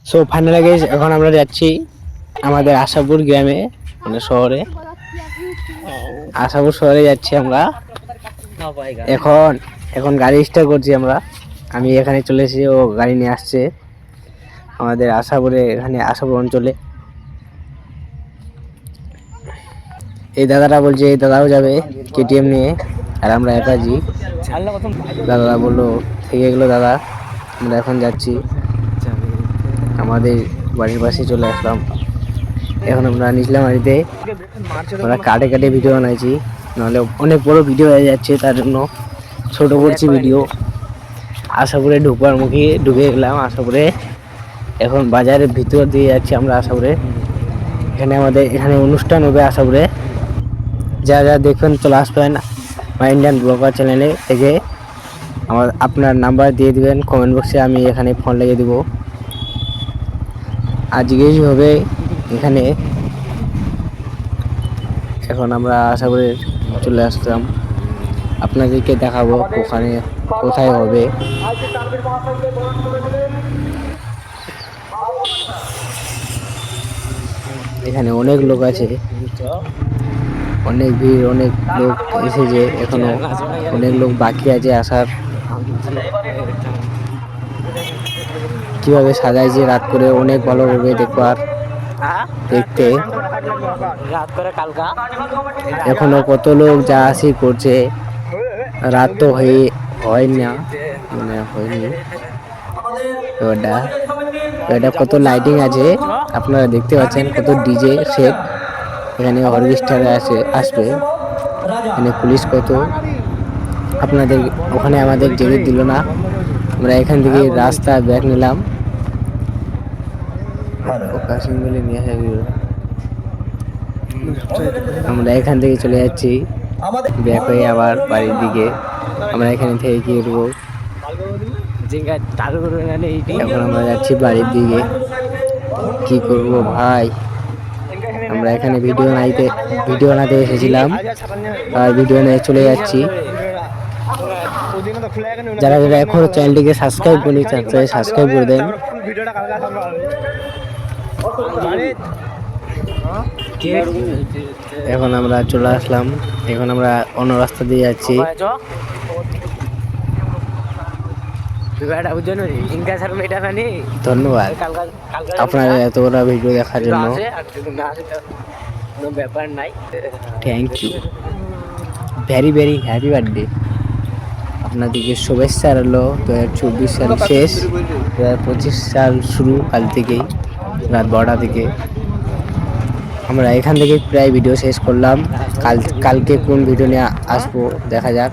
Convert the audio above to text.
So finally guys এখন আমরা যাচ্ছি আমাদের আশাপুর গ্রামে, মানে শহরে। আশাপুর শহরে যাচ্ছি আমরা এখন। এখন গাড়ি স্টার্ট করছি আমরা। আমি এখানে চলে এসেছি, ও গাড়ি নিয়ে আসছে আমাদের আশাপুরে, এখানে আশাপুর অঞ্চলে। এই দাদাটা বলছে এই দাদাও যাবে কেটিএম নিয়ে, আর আমরা একাজি। দাদা বললো থেকে গেলো দাদা, আমরা এখন যাচ্ছি আমাদের বাড়ির পাশে চলে আসলাম। এখন আমরা নিচলাম বাড়িতে, আমরা কাটে কাটে ভিডিও বানাইছি, নাহলে অনেক বড় ভিডিও হয়ে যাচ্ছে, তার জন্য ছোট করছি ভিডিও। আশাপুরে ঢুকবার মুখে ঢুকে গেলাম আশাপুরে। এখন বাজারের ভিতর দিয়ে যাচ্ছি আমরা আশাপুরে। এখানে অনুষ্ঠান হবে আশাপুরে। যা যা দেখবেন চলে আসবেন আমার ইন্ডিয়ান ব্লগার চ্যানেলে থেকে। আপনার নাম্বার দিয়ে দিবেন কমেন্ট বক্সে, আমি এখানে ফোন লাগিয়ে দেবো। আজকেই হবে এখানে। এখন আমরা আশা করি চলে আসলাম, আপনাদেরকে দেখাবো ওখানে কোথায় হবে। এখানে অনেক লোক আছে, অনেক ভিড়, অনেক লোক এসেছে, এখনো অনেক লোক বাকি আছে আসার। কিভাবে সাজাইছে রাত করে, অনেক ভালো হবে দেখবার দেখতে। এখনো কত লোক যা আসি করছে, রাত তো হয় না, মানে হয়নি। এটা কত লাইটিং আছে আপনারা দেখতে পাচ্ছেন, কত ডিজে সেট। এখানে অর্কেস্ট্রা আসবে, এখানে পুলিশ কত। আপনাদের ওখানে আমাদের যেতে দিল না, আমরা এখান থেকে রাস্তা ব্যাক নিলাম। আমরা এখান থেকে চলে যাচ্ছি ব্যাক হয়ে আবার বাড়ির দিকে। আমরা এখানে থেকে কি করবো, এখন আমরা যাচ্ছি বাড়ির দিকে। কি করব ভাই, আমরা এখানে ভিডিও বানাতে এসেছিলাম, আর ভিডিও নিয়ে চলে যাচ্ছি। যারা যারা এখনো চ্যানেলটিকে সাবস্ক্রাইব করেনি, চ্যানেলটিকে সাবস্ক্রাইব করে দেন। এখন আমরা চলে আসলাম, এখন আমরা অন্য রাস্তা দিয়ে যাচ্ছি। ধন্যবাদ আপনার এত বড় ভিডিও দেখার জন্য। ব্যাপার নাই, thank you, very very happy birthday. আপনাদেরকে শুভেচ্ছা রইল। 2024 সাল শেষ, 2025 সাল শুরু কাল থেকেই, রাত 12টা থেকে। আমরা এখান থেকে প্রায় ভিডিও শেষ করলাম। কালকে কোন ভিডিও নিয়ে আসবো দেখা যাক।